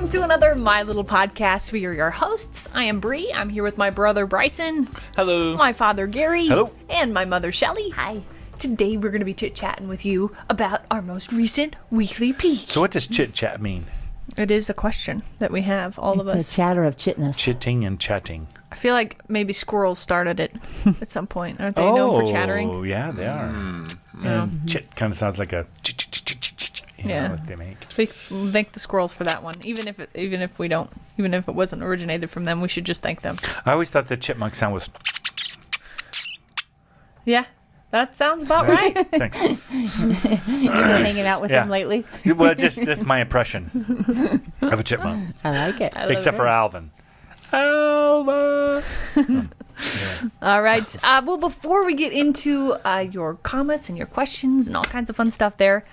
Welcome to another My Little Podcast. We are your hosts. I am Bree. I'm here with my brother Bryson. Hello. My father Gary. Hello. And my mother Shelly. Hi. Today we're going to be chit-chatting with you about our most recent weekly peek. So what does chit-chat mean? It is a question that we have, all of us. It's a chatter of chitness. Chitting and chatting. I feel like maybe squirrels started it at some point. Aren't they known for chattering? Oh, yeah, they are. And chit kind of sounds like a you know what they make. We thank the squirrels for that one. Even if it wasn't originated from them, we should just thank them. I always thought the chipmunk sound was... Yeah, that sounds about right. Thanks. You've been hanging out with them lately? Well, that's my impression of a chipmunk. I like it. Except for Alvin. Alvin! All right. Well, before we get into your comments and your questions and all kinds of fun stuff there.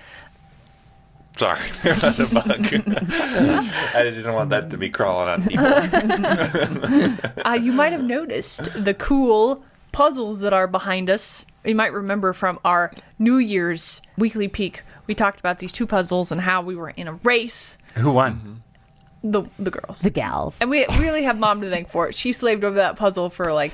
Sorry, that's a bug. I just didn't want that to be crawling on people. You might have noticed the cool puzzles that are behind us. You might remember from our New Year's weekly peek, we talked about these two puzzles and how we were in a race. Who won? The girls. The gals. And we really have Mom to thank for it. She slaved over that puzzle for like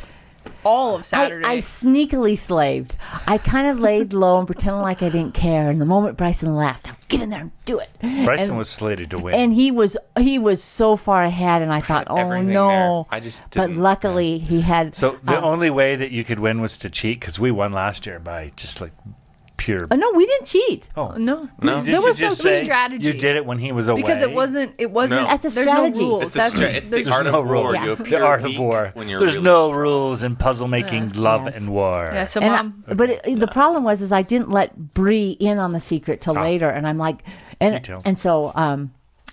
all of Saturday. I sneakily slaved. I kind of laid low and pretended like I didn't care. And the moment Bryson laughed, I'd get in there and do it. Bryson was slated to win. And he was so far ahead, and I thought, oh Everything no. there. I just but didn't. luckily he had. So the only way that you could win was to cheat, because we won last year by just like pure... Oh, no, we didn't cheat. No. No. Did There you was just no say strategy. You did it when he was away? Because it wasn't. No. That's a There's strategy. no rules. It's the art no of war. rules. You The appear art of weak war. when you're There's really no strong. rules in puzzle making, love Yes. and war. Yeah, so And Mom. the problem was I didn't let Bree in on the secret till later, and I'm like, Details. and so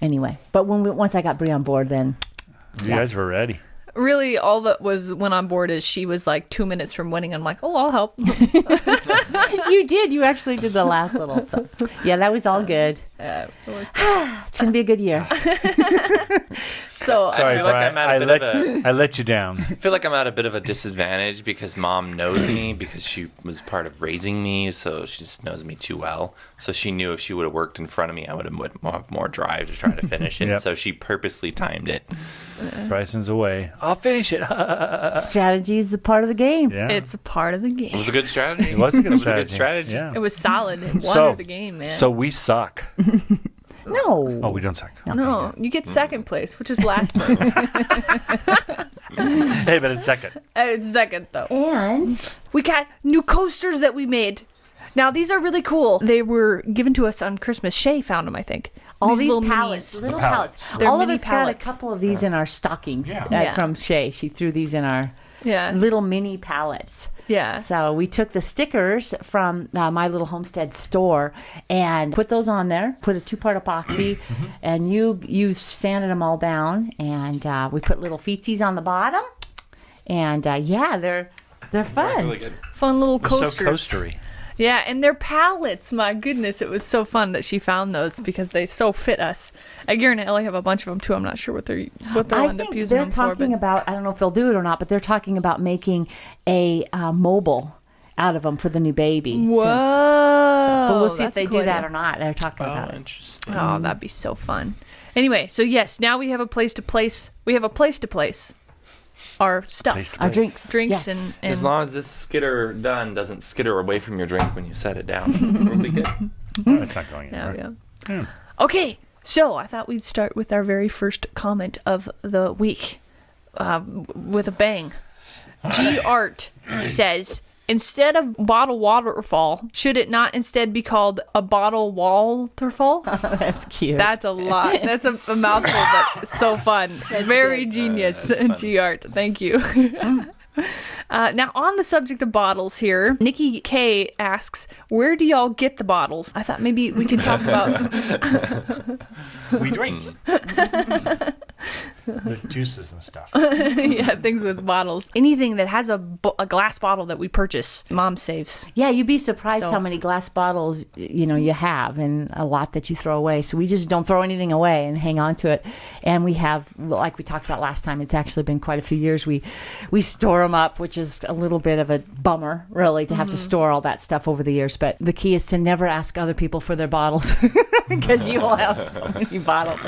anyway. But once I got Bree on board, then You guys were ready. Really, all that went on board is she was like 2 minutes from winning. I'm like, oh, I'll help. you did. You actually did the last little. So, yeah, that was all good. It's gonna be a good year. So Sorry, feel like Brian. I'm at a bit of I let you down. I feel like I'm at a bit of a disadvantage because Mom knows me because she was part of raising me, so she just knows me too well. So she knew if she would have worked in front of me, I would have more drive to try to finish it. Yep. So she purposely timed it. Bryson's away. I'll finish it. Strategy is the part of the game. Yeah. it's a part of the It game. was a good strategy. It was a good It strategy. strategy. Yeah. It was solid. It won So- her the game, man. So we suck. No. Oh, we don't suck. no, you get second place, which is last place. Hey, but it's second. It's second, though. And We got new coasters that we made. Now, these are really cool. They were given to us on Christmas. Shay found them, I think. all these little pallets, minis. little The pallets. pallets. They're All of mini us pallets. got a couple of these in our stockings Yeah. from Shay. She threw these in our Yeah. little mini pallets. Yeah. So we took the stickers from MyLittleHomestead store and put those on there. Put a 2-part epoxy, and you sanded them all down. And we put little feetsies on the bottom. And yeah, they're fun. Really good. Fun little So coasters. coastery. Yeah, and they're pallets. My goodness, it was so fun that she found those because they so fit us. Gary and Ellie have a bunch of them too. I'm not sure what they'll I end up think using they're them for. talking But about. I don't know if they'll do it or not, but they're talking about making a mobile out of them for the new baby. whoa! But we'll see if that's a they cool do that idea. or not. They're talking about it. Interesting. Oh, that'd be so fun. Anyway, so yes, now we have a place to place. We have a place to place our stuff, Place to Our place. drinks. drinks, and As long as this skitter done doesn't skitter away from your drink when you set it down, it'll be good. Oh, it's not going yeah, anywhere. yeah. Okay, so I thought we'd start with our very first comment of the week with a bang. G Art says, instead of bottle waterfall, should it not instead be called a bottle waterfall? That's cute. That's a lot. That's a mouthful, but it's so fun. Very genius, G Art. Thank you. Now, on the subject of bottles here, Nikki K asks, where do y'all get the bottles? I thought maybe we could talk about... We drink. the juices and stuff. Yeah, things with bottles. Anything that has a glass bottle that we purchase, Mom saves. Yeah, you'd be surprised So- how many glass bottles you have, and a lot that you throw away. So we just don't throw anything away and hang on to it. And we have, like we talked about last time, it's actually been quite a few years. We store them up, which is a little bit of a bummer, really, to have to store all that stuff over the years. But the key is to never ask other people for their bottles because you will have so many bottles.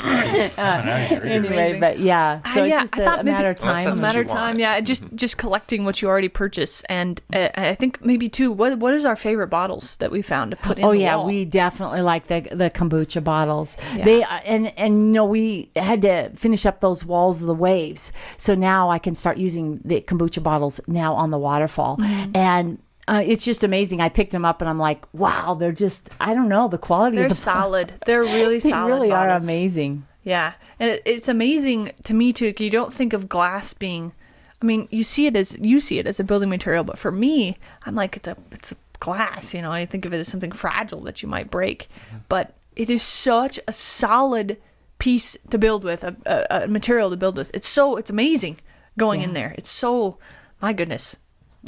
Anyway, amazing. but yeah, so Yeah, it's I just thought a maybe- matter of Unless time. that's A what matter you of time, want. yeah. Just collecting what you already purchase, and I think maybe too. What is our favorite bottles that we found to put in? Oh the yeah, wall? we definitely like the kombucha bottles. Yeah. They and we had to finish up those walls of the waves. So now I can start using the kombucha bottles now on the waterfall, Mm-hmm. and it's just amazing. I picked them up and I'm like, wow, they're just, I don't know, the quality. They're of the solid. They're really They solid. really are bottles. amazing. Yeah, and it's amazing to me too. You don't think of glass being. I mean, you see it as a building material, but for me, I'm like it's a glass. I think of it as something fragile that you might break, but it is such a solid piece to build with, a material to build with. It's amazing going in there. It's so, my goodness,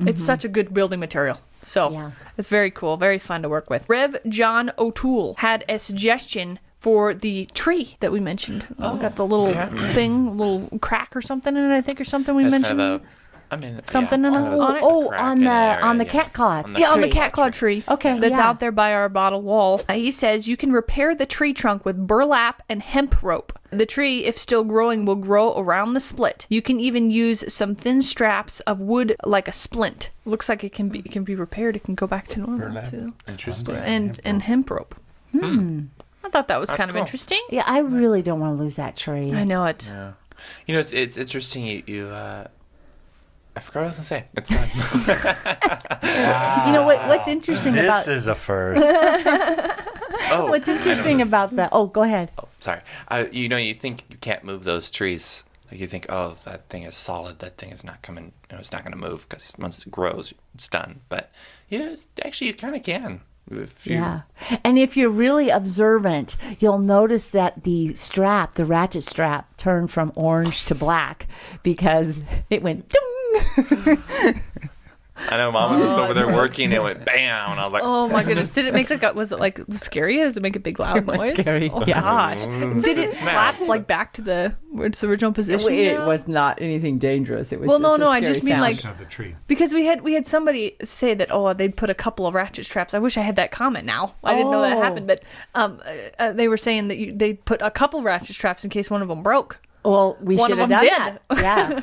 it's such a good building material. So Yeah. it's very cool, very fun to work with. Rev John O'Toole had a suggestion for the tree that we mentioned. We got the little thing, little crack or something in it, I think, or something we It's mentioned. kind of Something in kind it? of a On it? crack on in the area, on the yeah. cat claw. On the Yeah, on the tree. cat claw tree. Okay, That's yeah. out there by our bottle wall. He says you can repair the tree trunk with burlap and hemp rope. The tree, if still growing, will grow around the split. You can even use some thin straps of wood like a splint. Looks like it can be repaired. It can go back to normal Burlap. too. Interesting. And hemp rope. I thought that was That's kind of cool. interesting. Yeah, I really don't want to lose that tree. I know it. Yeah. It's interesting. I forgot what I was gonna say. It's fine. You know what's interesting This about is a first. what's interesting about the go ahead. Oh, sorry. You think you can't move those trees. Like you think, oh, that thing is solid. That thing is not coming. It's not going to move because once it grows, it's done. But yeah, actually, you kind of can. If you, Yeah. And if you're really observant, you'll notice that the ratchet strap, turned from orange to black because it went ding. I know Mom was just over there working and it went bam. And I was like, Oh my goodness! Did it make was it like scary? Does it make a big loud noise? scary, Oh yeah. gosh! Did it slap like back to its original position? It was not anything dangerous. It was Well, just no, a I scary just mean, sound. like- Of the tree. Because we had somebody say that they'd put a couple of ratchet straps. I wish I had that comment now. I didn't know that Oh. happened, but they were saying that they put a couple ratchet straps in case one of them broke. Well, we One should of have them done that. Yeah.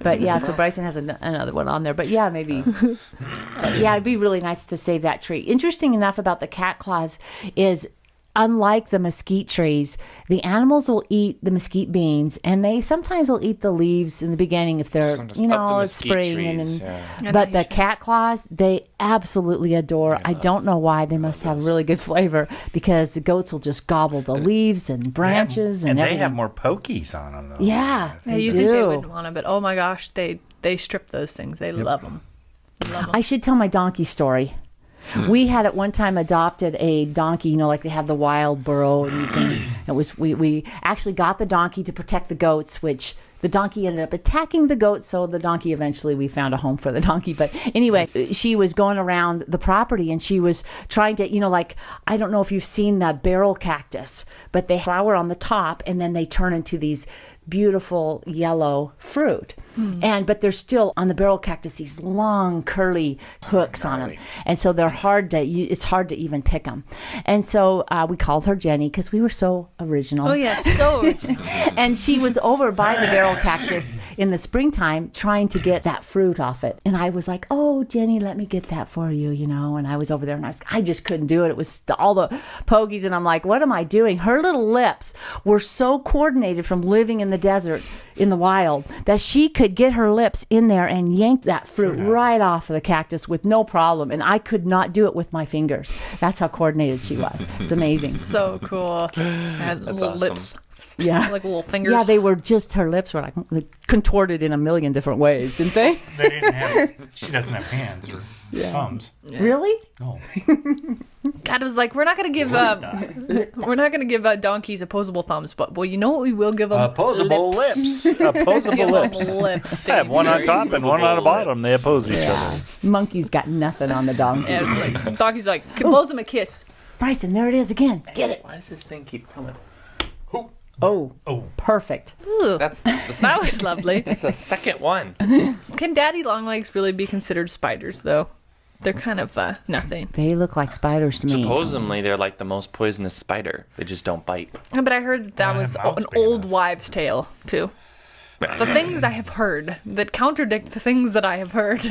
But yeah, so Bryson has another one on there. But yeah, maybe. Yeah, it'd be really nice to save that tree. Interesting enough about the cat claws is, unlike the mesquite trees, the animals will eat the mesquite beans, and they sometimes will eat the leaves in the beginning if they're, Sometimes of the it's mesquite spring. trees, And Yeah, but not the cat claws, they absolutely adore. I don't know why. They must have really good flavor because the goats will just gobble the leaves and branches and they everything. have more pokies on them, though. Yeah, Yeah, they you do. think they wouldn't want to, but oh my gosh, they strip those things. They love them. I should tell my donkey story. We had at one time adopted a donkey, like they have the wild burro, and we actually got the donkey to protect the goats, which the donkey ended up attacking the goats. So the donkey, eventually we found a home for the donkey. But anyway, she was going around the property and she was trying to, I don't know if you've seen that barrel cactus, but they flower on the top and then they turn into these beautiful yellow fruit. But they're still on the barrel cactus, these long curly hooks on them. And so they're it's hard to even pick them. And so we called her Jenny because we were so original. Oh yes, so original. And she was over by the barrel cactus in the springtime trying to get that fruit off it. And I was like, oh, Jenny, let me get that for you, And I was over there and I just couldn't do it. It was all the pogies. And I'm like, what am I doing? Her little lips were so coordinated from living in the desert, in the wild, that she could get her lips in there and yank that fruit right off of the cactus with no problem. And I could not do it with my fingers. That's how coordinated she was. It's amazing. So cool. Had little awesome. lips. Yeah. like little fingers. Yeah, they were just, her lips were like contorted in a million different ways, didn't they? They didn't have. She doesn't have hands or thumbs. Really? No. God, it was like, we're not gonna give donkeys opposable thumbs, but well, you know what we will give them? Opposable lips. Opposable Give 'em lips. lips, I have baby. one on top and one on the bottom. They oppose each other. Monkey's got nothing on the donkey. Yeah, it's like, donkey's like, blows them a kiss. Bryson, there it is again. Get it. Why does this thing keep coming? Oh, perfect. Ooh, That's that was lovely. That's the second one. Can daddy longlegs really be considered spiders, though? They're kind of nothing. They look like spiders to me. Supposedly, they're like the most poisonous spider. They just don't bite. But I heard that was mouth's an big old enough. wives' tale, too. The things I have heard that contradict the things that I have heard.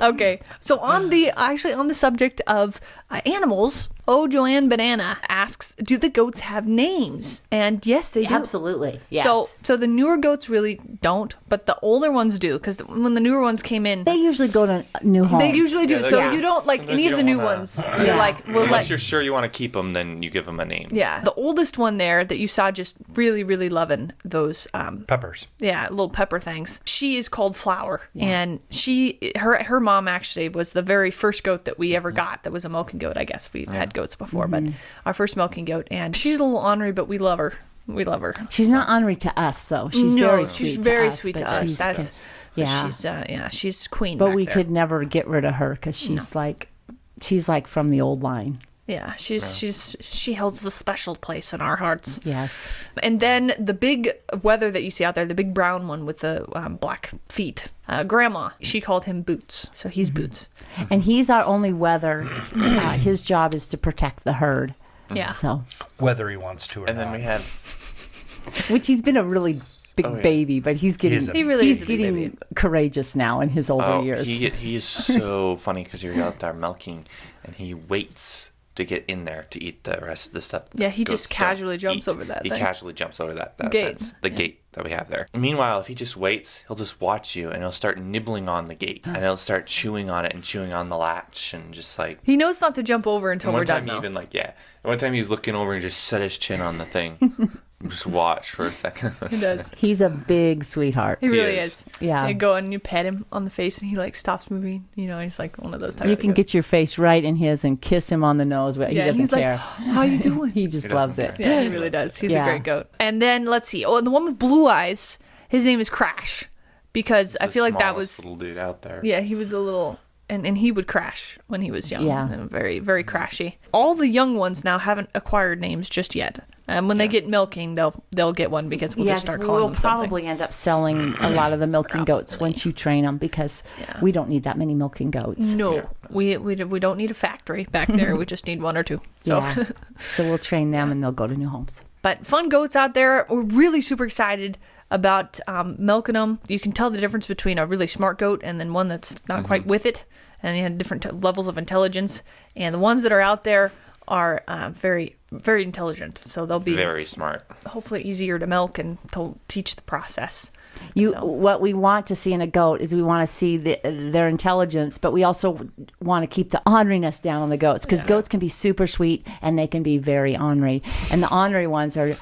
Okay, so on the subject of animals, Joanne Banana asks, do the goats have names? And yes, they do. Absolutely. Yes. So the newer goats really don't, but the older ones do, because when the newer ones came in, they usually go to new homes. they usually do. Yeah, So yeah. you don't like Sometimes any you of the don't new wanna- ones. You're like, we'll Unless let you're sure you want to keep them, then you give them a name. yeah. The oldest one there that you saw just really, really loving those Peppers. yeah, little pepper things. She is called Flower, and her mom actually was the very first goat that we ever got. That was a milking goat. I guess we've had goats before, but our first milking goat, and she's a little ornery, but we love her. We love her. She's not ornery to us, though. She's very sweet. she's very to us, sweet but to us. she's- That's yeah. she's queen. But back we there. could never get rid of her because she's like from the old line. Yeah, she holds a special place in our hearts. Yes. And then the big wether that you see out there, the big brown one with the black feet, Grandma, she called him Boots. So he's Boots. And he's our only wether. His job is to protect the herd. Yeah. So, Whether he wants to or And not. then we had which he's been a really big baby, but he's getting He really he's is a big getting baby. courageous now in his older years. he is so funny because you're out there milking, and he waits to get in there to eat the rest of the stuff. Yeah, he goats just casually don't jumps eat. over that He thing. casually jumps over that Gate. fence, the gate that we have there. Meanwhile, if he just waits, he'll just watch you, and he'll start nibbling on the gate, and he'll start chewing on it and chewing on the latch, and just like. He knows not to jump over until we're One done time, now. even one time he was looking over and just set his chin on the thing, just watch for a second. He does. He's a big sweetheart. He really is. is. Yeah. You go and you pet him on the face, and he like stops moving. You know, he's like one of those types. You of can goats. get your face right in his and kiss him on the nose. But he Yeah, and doesn't he's care. like, "How you doing?" He just doesn't loves care. it. Yeah, he really does. He's Yeah. a great goat. And then let's see. Oh, and the one with blue eyes, his name is Crash, because I feel like that was little dude out there. yeah, he was a little. And he would crash when he was young. Yeah. And very, very crashy. All the young ones now haven't acquired names just yet. When they get milking, they'll get one because we'll just start calling we'll them something. probably end up selling a lot of the milking goats once you train them because we don't need that many milking goats. No, we don't need a factory back there. We just need one or two. So, Yeah. So we'll train them and they'll go to new homes. but fun goats out there. We're really super excited about milking them. You can tell the difference between a really smart goat and then one that's not quite with it, and you have different levels of intelligence. And the ones that are out there are very, very intelligent. So they'll be Very smart. hopefully easier to milk and to teach the process. What we want to see in a goat is we want to see their intelligence, but we also want to keep the orneriness down on the goats because goats can be super sweet and they can be very ornery, and the ornery ones are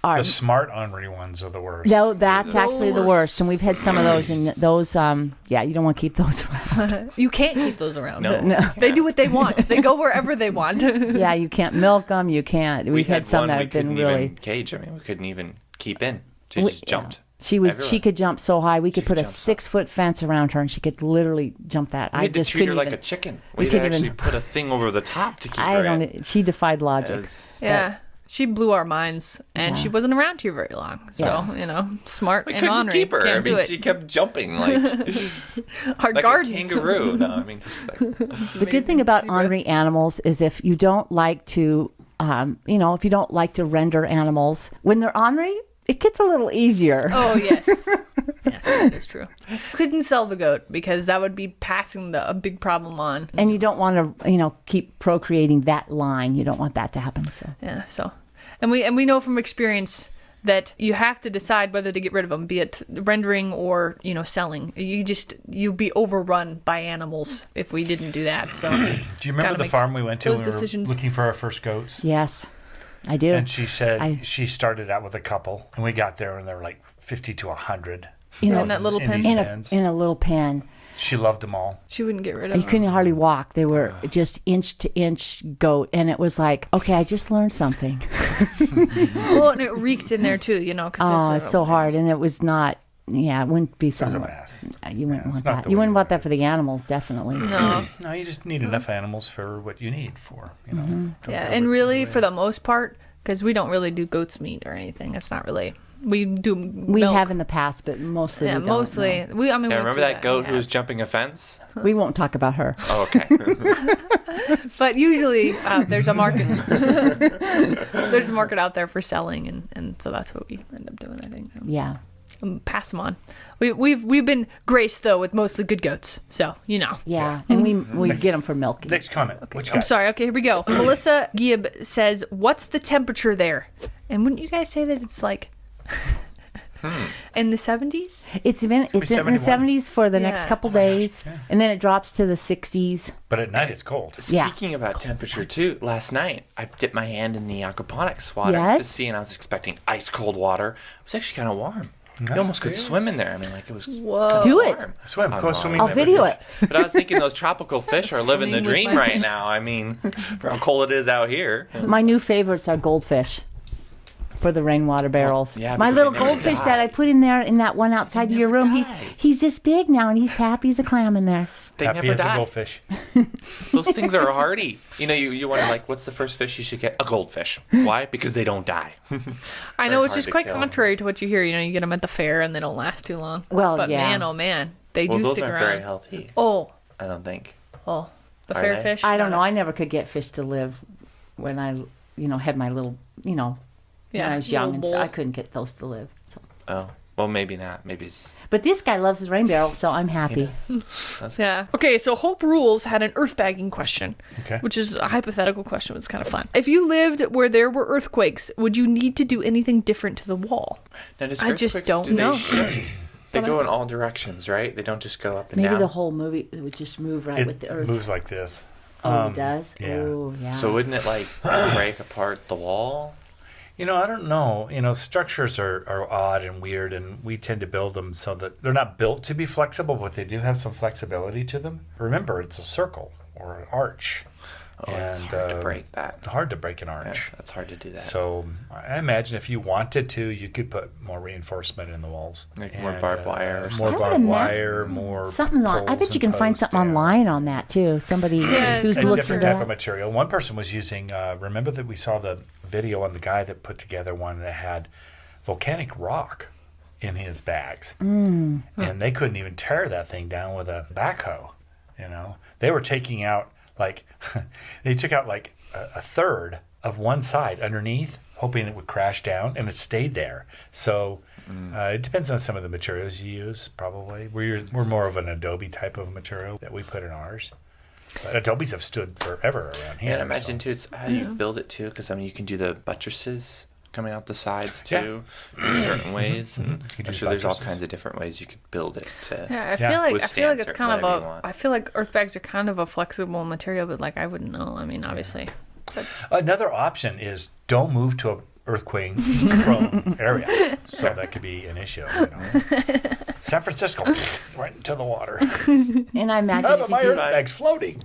The smart, ornery ones are the worst. no, that's actually the worst, and we've had some of those, and those, you don't want to keep those around. You can't keep those around. No. They do what they want. They go wherever they want. Yeah, you can't milk them. You can't. We've had some one that we have been couldn't really. even cage. I mean, we couldn't even keep in. She just jumped. She everywhere. could jump so high. We could put a jump so- 6-foot fence around her, and she could literally jump that. We I had to just treat her couldn't like even. a chicken. we We had to couldn't actually even- put a thing over the top to keep I her don't. in. She defied logic. It was- Yeah. She blew our minds, and she wasn't around here very long. So, smart We and couldn't ornery. keep her. Can't I do mean, it. she kept jumping like Our a gardens. kangaroo. No, I mean, just like, The good thing about ornery animals is if you don't like to, if you don't like to render animals, when they're ornery, it gets a little easier. Oh, yes. Yes, that is true. Couldn't sell the goat because that would be passing a big problem on. And you don't want to, keep procreating that line. You don't want that to happen. So Yeah, so. And we know from experience that you have to decide whether to get rid of them, be it rendering or, selling. You'll be overrun by animals if we didn't do that. So Do you remember the farm we went to those when we were decisions. looking for our first goats? yes, I do. And she said she started out with a couple, and we got there, and they were like 50 to 100. In that little pen? In a little pen. She loved them all. She wouldn't get rid of You them. couldn't hardly walk. They were just inch to inch goat. And it was like, okay, I just learned something. Well, and it reeked in there too, Oh, it's so hard. And it was not, it wouldn't be It was a something. mess. You wouldn't it's want not that. the You way wouldn't you want want that for the animals, definitely. No. No, you just need enough animals for what you need for, Don't Yeah, go and with really, the for the most part, because we don't really do goat's meat or anything. It's not really. We do. We milk. have in the past, but mostly Yeah, we don't. mostly. no. We. I mean, Yeah, we remember do that goat who yeah. was jumping a fence? We won't talk about her. Oh, okay. But usually, there's a market. There's a market out there for selling, and so that's what we end up doing. I think. Yeah. Pass them on. We've been graced though with mostly good goats, so Yeah. And we get them for milking. Next comment. What you I'm got? sorry. Okay, here we go. Melissa Gibb says, "What's the temperature there?" And wouldn't you guys say that it's like in the 70s? It's in the 71. 70s for the next Yeah. couple days, and then it drops to the 60s. But at night it's cold. Yeah. Speaking about temperature too, last night I dipped my hand in the aquaponics water to Yes? see, and I was expecting ice cold water. It was actually kind of warm. You almost could swim in there. I mean, like it was. Whoa. Do it. warm. Swim. Go swimming. I'll in the video fish. it. But I was thinking those tropical fish are living the Swimming with dream my right fish. now. I mean, for how cold it is out here. My new favorites are goldfish for the rainwater barrels. yeah, My because little they never goldfish die. that I put in there in that one outside of your room, he's this big now, and he's happy as a clam in there. They Happy never as a die. goldfish. Those things are hardy. You wonder, like, what's the first fish you should get? A goldfish. Why? Because they don't die. I know Very it's hard just to quite kill. contrary to what you hear. You get them at the fair and they don't last too long. Well, but yeah. man, oh man, they Well, do those stick aren't around. very healthy. Oh, I don't think. the Are fair they? fish. I don't know. I never could get fish to live when I, had my little, when I was young, and so bowl. I couldn't get those to live. So. Oh, well, maybe not. Maybe it's. But this guy loves his rain barrel, so I'm happy. Yeah. Okay, so Hope Rules had an earthbagging question, Okay. which is a hypothetical question. It was kind of fun. If you lived where there were earthquakes, would you need to do anything different to the wall? Now, does I just earthquakes, don't do know. They shift? They go in all directions, right? They don't just go up and Maybe down. the whole movie would just move right with the It earth. moves like this. Oh, it does? yeah. Oh, yeah. So wouldn't it like break apart the wall? I don't know. Structures are odd and weird, and we tend to build them so that they're not built to be flexible, but they do have some flexibility to them. Remember, it's a circle or an arch. Oh, it's hard to break that. Hard to break an Yeah, arch. that's hard to do that. So I imagine if you wanted to, you could put more reinforcement in the walls. Like more barbed wire or More I would barbed imagine wire, more Something's on. I poles bet you can and find posts something down. online on that too. Somebody who's A looked different into type of that. material. One person was using, remember that we saw the video on the guy that put together one that had volcanic rock in his bags. And they couldn't even tear that thing down with a backhoe. They were taking out, they took out a third of one side underneath, hoping it would crash down, and it stayed there. So it depends on some of the materials you use, probably. We're more of an adobe type of material that we put in ours. But adobes have stood forever around here. Yeah, and imagine so. too, it's how you build it too, because you can do the buttresses coming out the sides too in certain ways, and You do I'm sure there's all buttresses. kinds of different ways you could build it to. Yeah, I Yeah. feel like Withstand it's certain- kind of whatever you a. want. I feel like earthbags are kind of a flexible material, but I wouldn't know. I mean, obviously. Another option is don't move to a earthquake prone area. So that could be an issue. San Francisco, right into the water. And I imagine Oh, if but you my do, earthbag's floating.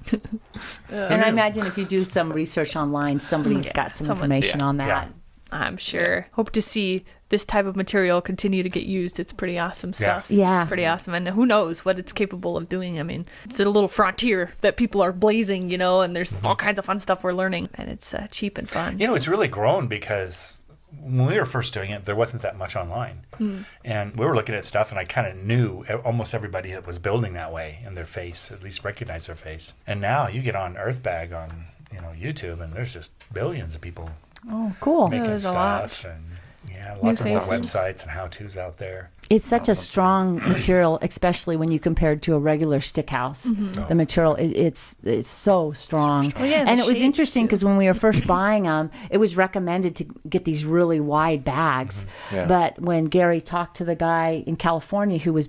and I imagine if you do some research online, somebody's got some someone's- information on that. Yeah. I'm sure. Hope to see this type of material continue to get used. It's pretty awesome stuff. Yeah. It's pretty awesome. And who knows what it's capable of doing. I mean, it's a little frontier that people are blazing, and there's all kinds of fun stuff we're learning. And it's cheap and fun. It's really grown because when we were first doing it, there wasn't that much online. And we were looking at stuff, and I kind of knew almost everybody that was building that way in their face, at least recognize their face. And now you get on Earthbag on YouTube, and there's just billions of people Oh, cool. making there's a lot. stuff. And lots of faces. websites and how-tos out there. It's such a strong material, especially when you compare it to a regular stick house. The material, it's so strong. Well, yeah, and the it was shapes, interesting too. because when we were first buying them, it was recommended to get these really wide bags. Yeah. But when Gary talked to the guy in California who was,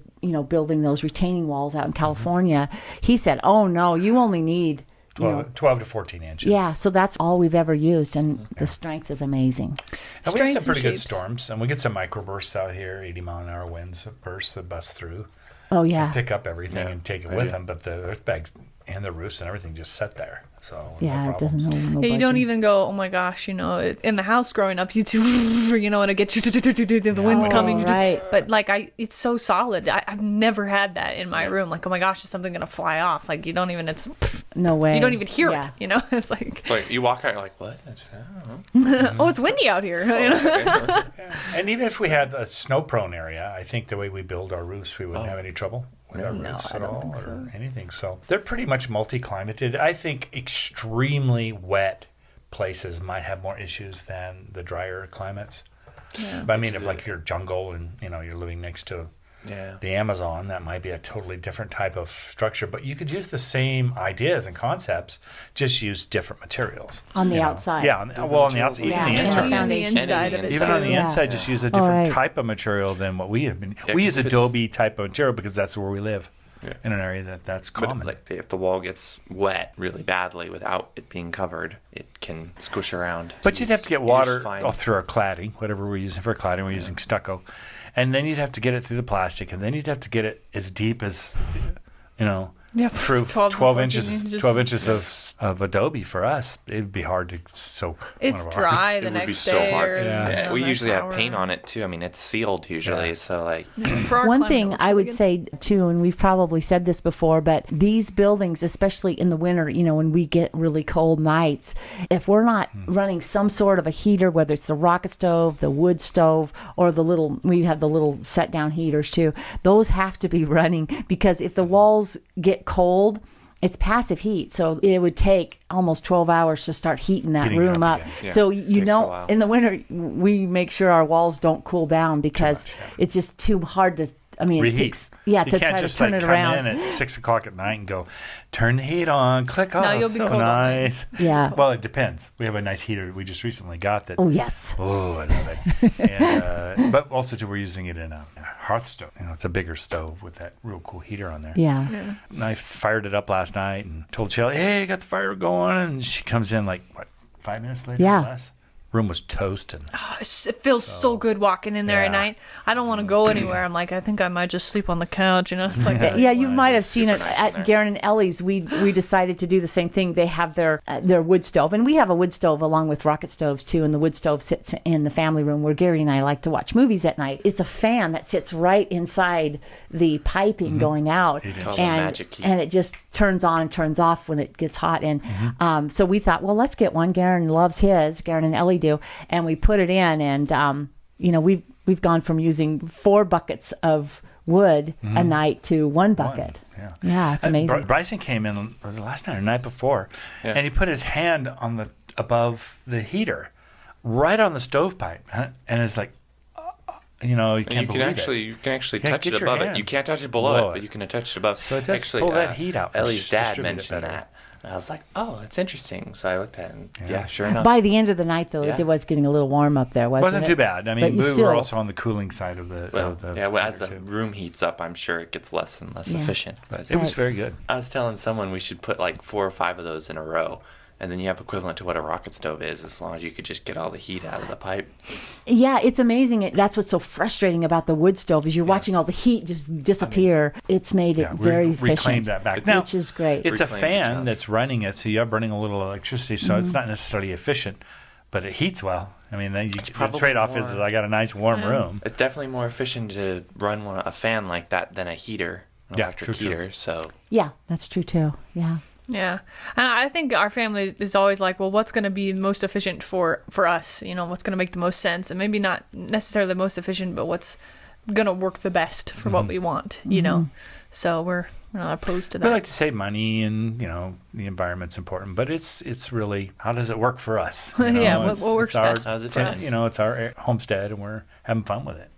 building those retaining walls out in California, he said, "Oh no, you only need 12 to 14 inches. Yeah, so that's all we've ever used, and the strength is amazing. And we get Strengths some pretty and good shapes. storms, and we get some microbursts out here, 80-mile-an-hour winds that burst, that bust through, Oh, yeah. pick up everything Yeah, and take it I with do. them. But the Earthbags and the roofs and everything just sit there. So Yeah, no it doesn't problems. know. No Yeah, you don't budging. even go, oh my gosh, in the house growing up, and it gets the wind's Oh, coming. right. But it's so solid. I've never had that in my room. Like, oh my gosh, is something going to fly off? Like, you don't even, No way. you don't even hear Yeah. it, It's like, It's like you walk out, you're like, what? I don't know. oh, it's windy out here. And even if we had a snow-prone area, I think the way we build our roofs, we wouldn't have any trouble with our No, roofs I at don't all think or so. anything. So they're pretty much multi-climated. I think extremely wet places might have more issues than the drier climates. Yeah. But I mean, if like you're jungle and you're living next to Yeah. the Amazon, that might be a totally different type of structure. But you could use the same ideas and concepts, just use different materials. On the you know? outside. Yeah, on the outside, Yeah, even the in the inside. Even the foundation. inside of it. Even on the too. inside, just use a different right. type of material than what we have been. Yeah, we use 'cause if Adobe type of material because that's where we live, Yeah. in an area that's But common. like if the wall gets wet really badly without it being covered, it can squish around. But you'd have to get You just water find- off through our cladding, whatever we're using for cladding. We're using stucco, and then you'd have to get it through the plastic, and then you'd have to get it as deep as, Yeah, through 12 to 12 14 inches. 12 inches of Adobe for us. It'd be hard to soak. It's one of ours. dry It the would be next so day. hard. Or, Yeah. We next usually have hour. paint on it too. I mean, it's sealed usually, Yeah. so like For our One climate, it thing looks I really would good. say too, and we've probably said this before, but these buildings, especially in the winter, when we get really cold nights, if we're not running some sort of a heater, whether it's the rocket stove, the wood stove, or we have the little set down heaters too, those have to be running, because if the walls get cold, it's passive heat, so it would take almost 12 hours to start heating that Heating room up up. again. Yeah. So Takes a while. in the winter, we make sure our walls don't cool down because it's just too hard to. I mean, Reheat. it takes to you can't try to just turn like it come around. in at 6 o'clock at night and go, turn the heat on, click on. No, you'll be so cold all night. nice. Yeah. Well, it depends. We have a nice heater we just recently got that. Oh yes. Oh, I love it. And, but also, too, we're using it in a hearth stove. It's a bigger stove with that real cool heater on there. Yeah. And I fired it up last night and told Shelly, hey, I got the fire going. And she comes in like, 5 minutes later Yeah. or less? Room was toasting. It feels so good walking in there Yeah. at night. I don't want to go anywhere. I'm like, I think I might just sleep on the couch. It's like, Yeah, you nice. might have seen it Super nice in at there. Garen and Ellie's. We decided to do the same thing. They have their wood stove, and we have a wood stove along with rocket stoves too. And the wood stove sits in the family room where Gary and I like to watch movies at night. It's a fan that sits right inside the piping going out, Called the magic key. and it just turns on and turns off when it gets hot. And so we thought, well, let's get one. Garen loves his. Garen and Ellie do, and we put it in, and we've gone from using 4 buckets of wood a night to 1 bucket. Yeah, it's amazing. Bryson came in, was it last night or the night before, Yeah. and he put his hand on above the heater, right on the stovepipe, and it's like, you can't you can believe actually it. you can actually Yeah, touch get it your above hand. it. You can't touch it below Below it, but it. you can touch it above. So it does actually, pull that heat out and Ellie's just dad distribute it mentioned better. that. And I was like, oh, that's interesting. So I looked at it, and yeah sure enough. By the end of the night, though, Yeah. it was getting a little warm up there, It wasn't wasn't it? too bad. I But mean, you we still- were also on the cooling side of the. well, as the too. room heats up, I'm sure it gets less and less Yeah. efficient. But It was Right. very good. I was telling someone we should put like 4 or 5 of those in a row, and then you have equivalent to what a rocket stove is, as long as you could just get all the heat out of the pipe. Yeah, it's amazing. That's what's so frustrating about the wood stove is you're watching all the heat just disappear. It's made it Yeah, very reclaimed efficient, that back. which is great. It's a Reclaimed fan job. that's running it, so you're burning a little electricity, so it's not necessarily efficient, but it heats well. I mean, then the probably trade-off is more- I got a nice warm room. It's definitely more efficient to run a fan like that than a heater, an Yeah, electric true. heater. So Yeah, that's true too. Yeah. yeah. And I think our family is always like, well, what's going to be most efficient for us? What's going to make the most sense? And maybe not necessarily the most efficient, but what's going to work the best for what we want, So we're not opposed to that. We like to save money, and the environment's important, but it's really how does it work for us? Yeah, what It's works our, best How's it for taste? us? It's our homestead, and we're having fun with it.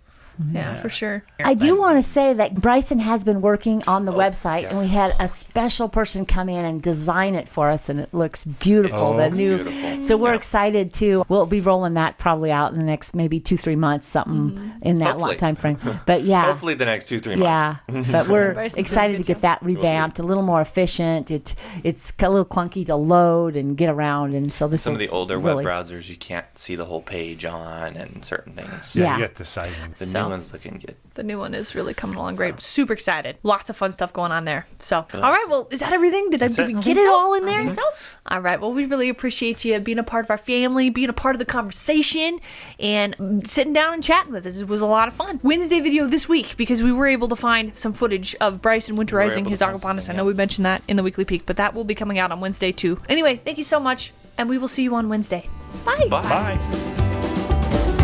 Yeah, for sure. I do want to say that Bryson has been working on the website, and we had a special person come in and design it for us, and it looks beautiful. Oh, the it's new, beautiful. so we're Yeah. excited too. We'll be rolling that probably out in the next maybe 2-3 months, something in that long Hopefully. time frame. But yeah. Hopefully the next 2-3 months. Yeah, but we're Bryson's excited doing a to good get that revamped, a little more efficient. It's a little clunky to load and get around, and so this Some of will the older really, web browsers you can't see the whole page on, and certain things. Yeah. You get the sizing. The So- new one's looking good. The new one is really coming along great. Super excited. Lots of fun stuff going on there. So, all right. Well, is that everything? Did we it. get it all in there? I think so. All right. Well, we really appreciate you being a part of our family, being a part of the conversation, and sitting down and chatting with us. It was a lot of fun. Wednesday video this week because we were able to find some footage of Bryson winterizing able his to find aquaponics. something, I know yeah. we mentioned that in the weekly peak, but that will be coming out on Wednesday too. Anyway, thank you so much, and we will see you on Wednesday. Bye. Bye. Bye.